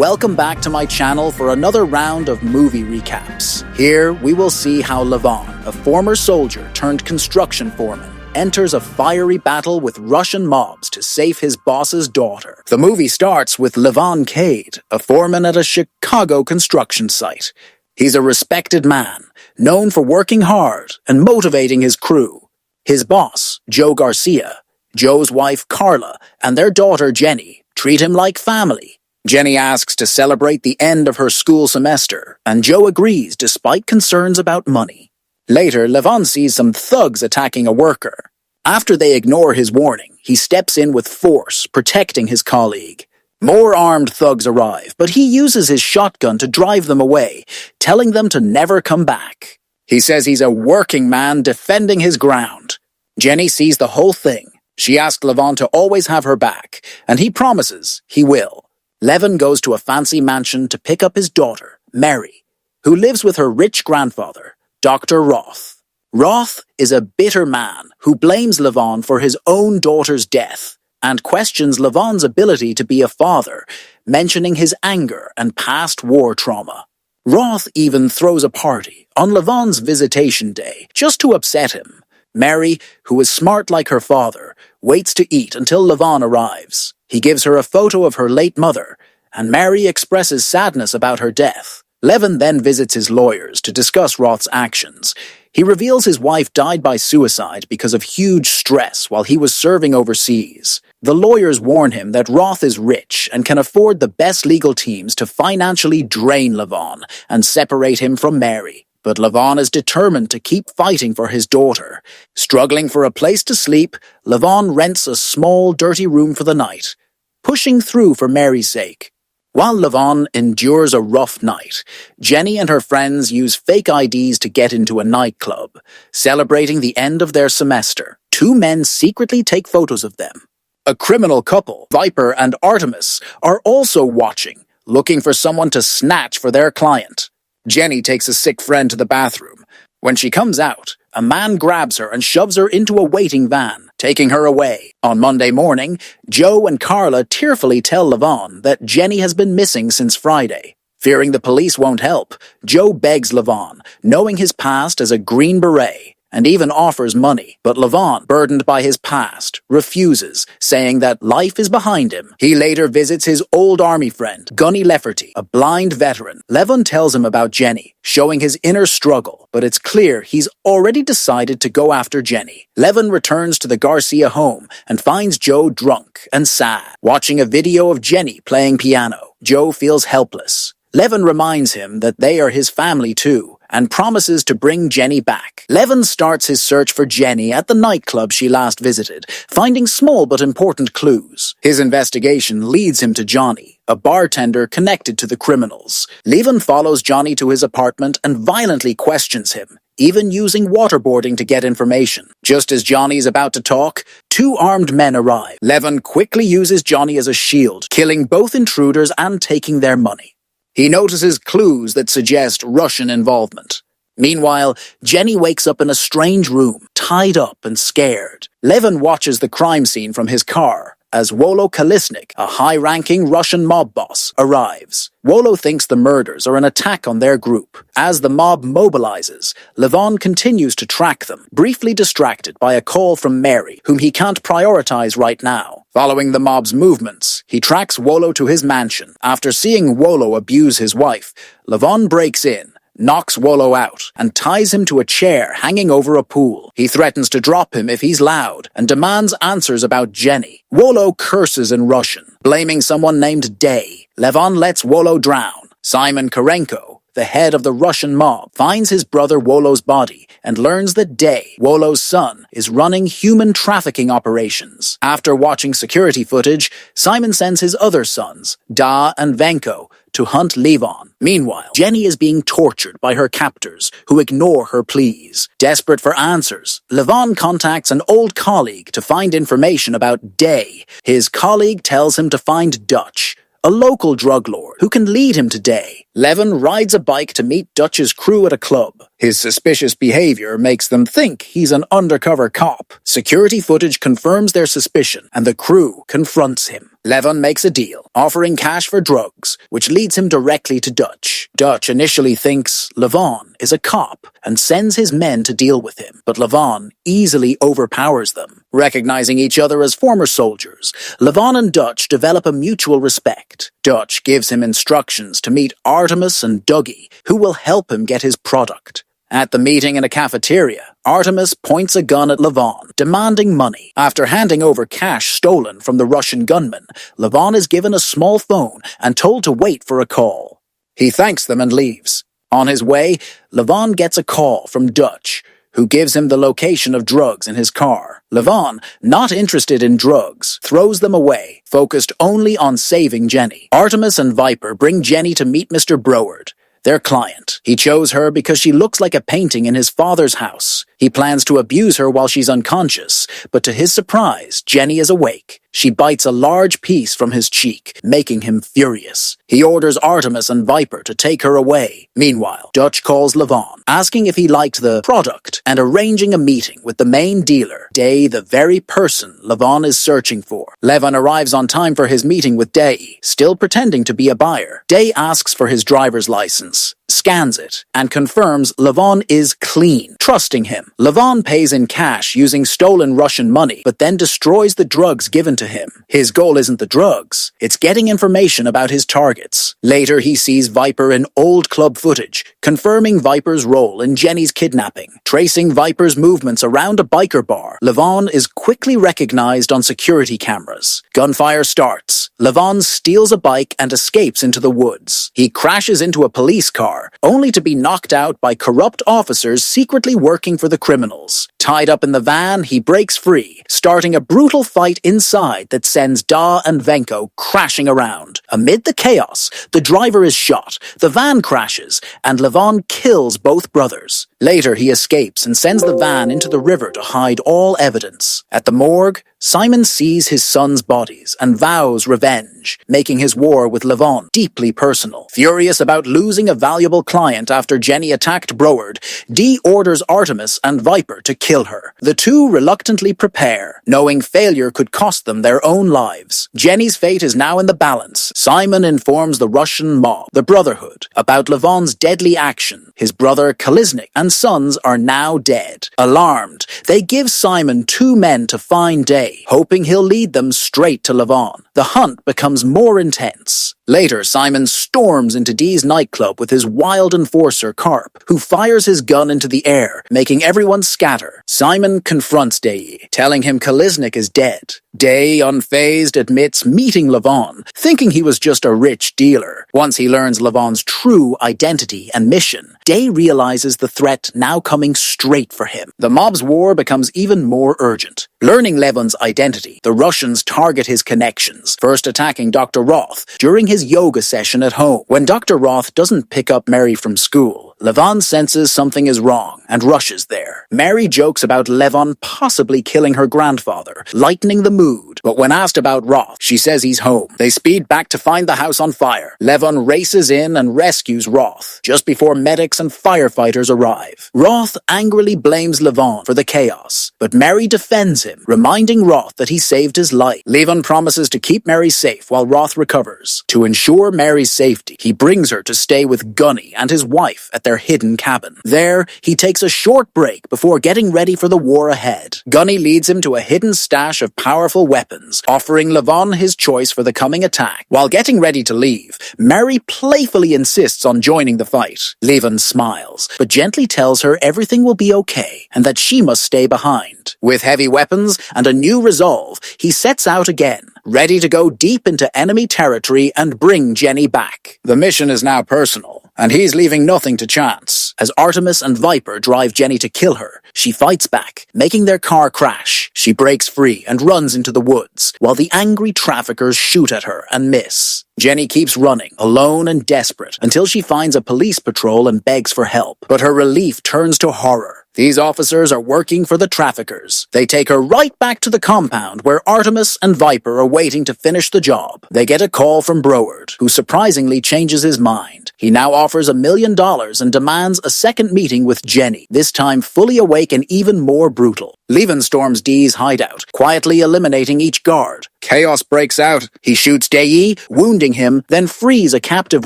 Welcome back to my channel for another round of movie recaps. Here, we will see how Levon, a former soldier turned construction foreman, enters a fiery battle with Russian mobs to save his boss's daughter. The movie starts with Levon Cade, a foreman at a Chicago construction site. He's a respected man, known for working hard and motivating his crew. His boss, Joe Garcia, Joe's wife Carla, and their daughter Jenny treat him like family. Jenny asks to celebrate the end of her school semester, and Joe agrees despite concerns about money. Later, Levon sees some thugs attacking a worker. After they ignore his warning, he steps in with force, protecting his colleague. More armed thugs arrive, but he uses his shotgun to drive them away, telling them to never come back. He says he's a working man defending his ground. Jenny sees the whole thing. She asks Levon to always have her back, and he promises he will. Levon goes to a fancy mansion to pick up his daughter, Mary, who lives with her rich grandfather, Dr. Roth. Roth is a bitter man who blames Levon for his own daughter's death and questions Levon's ability to be a father, mentioning his anger and past war trauma. Roth even throws a party on Levon's visitation day just to upset him. Mary, who is smart like her father, waits to eat until Levon arrives. He gives her a photo of her late mother, and Mary expresses sadness about her death. Levon then visits his lawyers to discuss Roth's actions. He reveals his wife died by suicide because of huge stress while he was serving overseas. The lawyers warn him that Roth is rich and can afford the best legal teams to financially drain Levon and separate him from Mary. But Levon is determined to keep fighting for his daughter. Struggling for a place to sleep, Levon rents a small, dirty room for the night, pushing through for Mary's sake. While Levon endures a rough night, Jenny and her friends use fake IDs to get into a nightclub. Celebrating the end of their semester, two men secretly take photos of them. A criminal couple, Viper and Artemis, are also watching, looking for someone to snatch for their client. Jenny takes a sick friend to the bathroom. When she comes out, a man grabs her and shoves her into a waiting van, taking her away. On Monday morning, Joe and Carla tearfully tell Levon that Jenny has been missing since Friday. Fearing the police won't help, Joe begs Levon, knowing his past as a Green Beret, and even offers money. But Levon, burdened by his past, refuses, saying that life is behind him. He later visits his old army friend, Gunny Lefferty, a blind veteran. Levon tells him about Jenny, showing his inner struggle, but it's clear he's already decided to go after Jenny. Levon returns to the Garcia home and finds Joe drunk and sad. Watching a video of Jenny playing piano, Joe feels helpless. Levon reminds him that they are his family too, and promises to bring Jenny back. Levon starts his search for Jenny at the nightclub she last visited, finding small but important clues. His investigation leads him to Johnny, a bartender connected to the criminals. Levon follows Johnny to his apartment and violently questions him, even using waterboarding to get information. Just as Johnny is about to talk, two armed men arrive. Levon quickly uses Johnny as a shield, killing both intruders and taking their money. He notices clues that suggest Russian involvement. Meanwhile, Jenny wakes up in a strange room, tied up and scared. Levon watches the crime scene from his car as Wolo Kalisnik, a high-ranking Russian mob boss, arrives. Wolo thinks the murders are an attack on their group. As the mob mobilizes, Levon continues to track them, briefly distracted by a call from Mary, whom he can't prioritize right now. Following the mob's movements, he tracks Wolo to his mansion. After seeing Wolo abuse his wife, Levon breaks in, knocks Wolo out, and ties him to a chair hanging over a pool. He threatens to drop him if he's loud, and demands answers about Jenny. Wolo curses in Russian, blaming someone named Day. Levon lets Wolo drown. Simon Karenko, the head of the Russian mob, finds his brother Wolo's body and learns that Day, Wolo's son, is running human trafficking operations. After watching security footage, Simon sends his other sons, Da and Venko, to hunt Levon. Meanwhile, Jenny is being tortured by her captors, who ignore her pleas. Desperate for answers, Levon contacts an old colleague to find information about Day. His colleague tells him to find Dutch, a local drug lord who can lead him to Day. Levon rides a bike to meet Dutch's crew at a club. His suspicious behavior makes them think he's an undercover cop. Security footage confirms their suspicion, and the crew confronts him. Levon makes a deal, offering cash for drugs, which leads him directly to Dutch. Dutch initially thinks Levon is a cop and sends his men to deal with him, but Levon easily overpowers them. Recognizing each other as former soldiers, Levon and Dutch develop a mutual respect. Dutch gives him instructions to meet Artemis and Dougie, who will help him get his product. At the meeting in a cafeteria, Artemis points a gun at Levon, demanding money. After handing over cash stolen from the Russian gunman, Levon is given a small phone and told to wait for a call. He thanks them and leaves. On his way, Levon gets a call from Dutch, who gives him the location of drugs in his car. Levon, not interested in drugs, throws them away, focused only on saving Jenny. Artemis and Viper bring Jenny to meet Mr. Broward, their client. He chose her because she looks like a painting in his father's house. He plans to abuse her while she's unconscious, but to his surprise, Jenny is awake. She bites a large piece from his cheek, making him furious. He orders Artemis and Viper to take her away. Meanwhile, Dutch calls Levon, asking if he liked the product, and arranging a meeting with the main dealer, Day, the very person Levon is searching for. Levon arrives on time for his meeting with Day, still pretending to be a buyer. Day asks for his driver's license, scans it, and confirms Levon is clean, trusting him. Levon pays in cash using stolen Russian money, but then destroys the drugs given to him. His goal isn't the drugs, it's getting information about his targets. Later, he sees Viper in old club footage, confirming Viper's role in Jenny's kidnapping. Tracing Viper's movements around a biker bar, Levon is quickly recognized on security cameras. Gunfire starts. Levon steals a bike and escapes into the woods. He crashes into a police car, only to be knocked out by corrupt officers secretly working for the criminals. Tied up in the van, he breaks free, starting a brutal fight inside that sends Da and Venko crashing around. Amid the chaos, the driver is shot, the van crashes, and Levon kills both brothers. Later, he escapes and sends the van into the river to hide all evidence. At the morgue, Simon sees his sons' bodies and vows revenge, making his war with Levon deeply personal. Furious about losing a valuable client after Jenny attacked Broward, Dee orders Artemis and Viper to kill her. The two reluctantly prepare, knowing failure could cost them their own lives. Jenny's fate is now in the balance. Simon informs the Russian mob, the Brotherhood, about Levon's deadly action. His brother Kaliznik and sons are now dead. Alarmed, they give Simon 2 men to find Day, hoping he'll lead them straight to Levon. The hunt becomes more intense. Later, Simon storms into Dee's nightclub with his wild enforcer, Carp, who fires his gun into the air, making everyone scatter. Simon confronts Day, telling him Kaliznik is dead. Day, unfazed, admits meeting Levon, thinking he was just a rich dealer. Once he learns Levon's true identity and mission, Day realizes the threat now coming straight for him. The mob's war becomes even more urgent. Learning Levon's identity, the Russians target his connections, first attacking Dr. Roth during his yoga session at home. When Dr. Roth doesn't pick up Mary from school, Levon senses something is wrong and rushes there. Mary jokes about Levon possibly killing her grandfather, lightening the mood. But when asked about Roth, she says he's home. They speed back to find the house on fire. Levon races in and rescues Roth, just before medics and firefighters arrive. Roth angrily blames Levon for the chaos, but Mary defends him, reminding Roth that he saved his life. Levon promises to keep Mary safe while Roth recovers. To ensure Mary's safety, he brings her to stay with Gunny and his wife at their hidden cabin. There, he takes a short break before getting ready for the war ahead. Gunny leads him to a hidden stash of powerful weapons, offering Levon his choice for the coming attack. While getting ready to leave, Mary playfully insists on joining the fight. Levon smiles, but gently tells her everything will be okay and that she must stay behind. With heavy weapons and a new resolve, he sets out again, ready to go deep into enemy territory and bring Jenny back. The mission is now personal, and he's leaving nothing to chance. As Artemis and Viper drive Jenny to kill her, she fights back, making their car crash. She breaks free and runs into the woods, while the angry traffickers shoot at her and miss. Jenny keeps running, alone and desperate, until she finds a police patrol and begs for help. But her relief turns to horror. These officers are working for the traffickers. They take her right back to the compound where Artemis and Viper are waiting to finish the job. They get a call from Broward, who surprisingly changes his mind. He now offers $1 million and demands a second meeting with Jenny, this time fully awake and even more brutal. Levon storms Dee's hideout, quietly eliminating each guard. Chaos breaks out. He shoots Day, wounding him, then frees a captive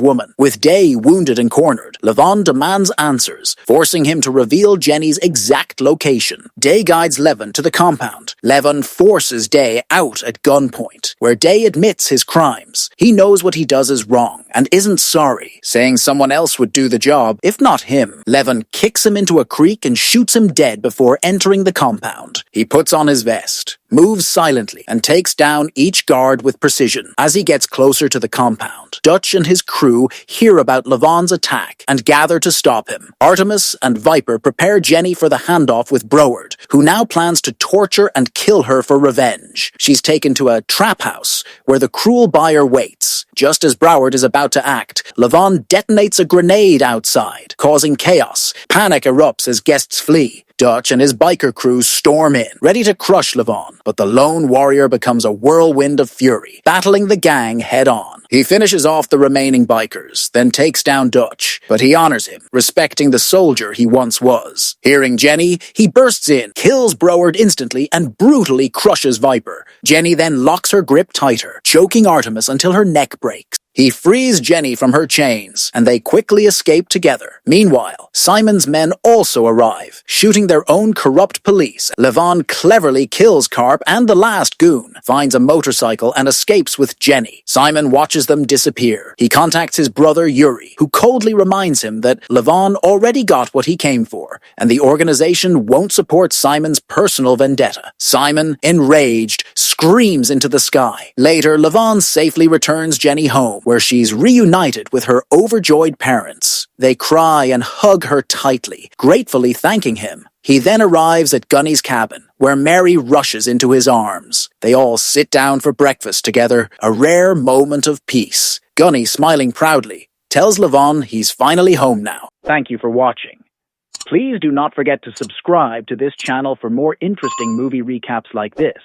woman. With Day wounded and cornered, Levon demands answers, forcing him to reveal Jenny's exact location. Day guides Levon to the compound. Levon forces Day out at gunpoint, where Day admits his crimes. He knows what he does is wrong and isn't sorry, saying someone else would do the job, if not him. Levon kicks him into a creek and shoots him dead before entering the compound. He puts on his vest, moves silently, and takes down each guard with precision. As he gets closer to the compound, Dutch and his crew hear about Levon's attack and gather to stop him. Artemis and Viper prepare Jenny for the handoff with Broward, who now plans to torture and kill her for revenge. She's taken to a trap house, where the cruel buyer waits. Just as Broward is about to act, Levon detonates a grenade outside, causing chaos. Panic erupts as guests flee. Dutch and his biker crew storm in, ready to crush Levon, but the lone warrior becomes a whirlwind of fury, battling the gang head-on. He finishes off the remaining bikers, then takes down Dutch, but he honors him, respecting the soldier he once was. Hearing Jenny, he bursts in, kills Broward instantly, and brutally crushes Viper. Jenny then locks her grip tighter, choking Artemis until her neck breaks. He frees Jenny from her chains, and they quickly escape together. Meanwhile, Simon's men also arrive, shooting their own corrupt police. Levon cleverly kills Carp and the last goon, finds a motorcycle, and escapes with Jenny. Simon watches them disappear. He contacts his brother Yuri, who coldly reminds him that Levon already got what he came for, and the organization won't support Simon's personal vendetta. Simon, enraged, screams into the sky. Later, Levon safely returns Jenny home, where she's reunited with her overjoyed parents. They cry and hug her tightly, gratefully thanking him. He then arrives at Gunny's cabin, where Mary rushes into his arms. They all sit down for breakfast together, a rare moment of peace. Gunny, smiling proudly, tells Levon he's finally home now. Thank you for watching. Please do not forget to subscribe to this channel for more interesting movie recaps like this.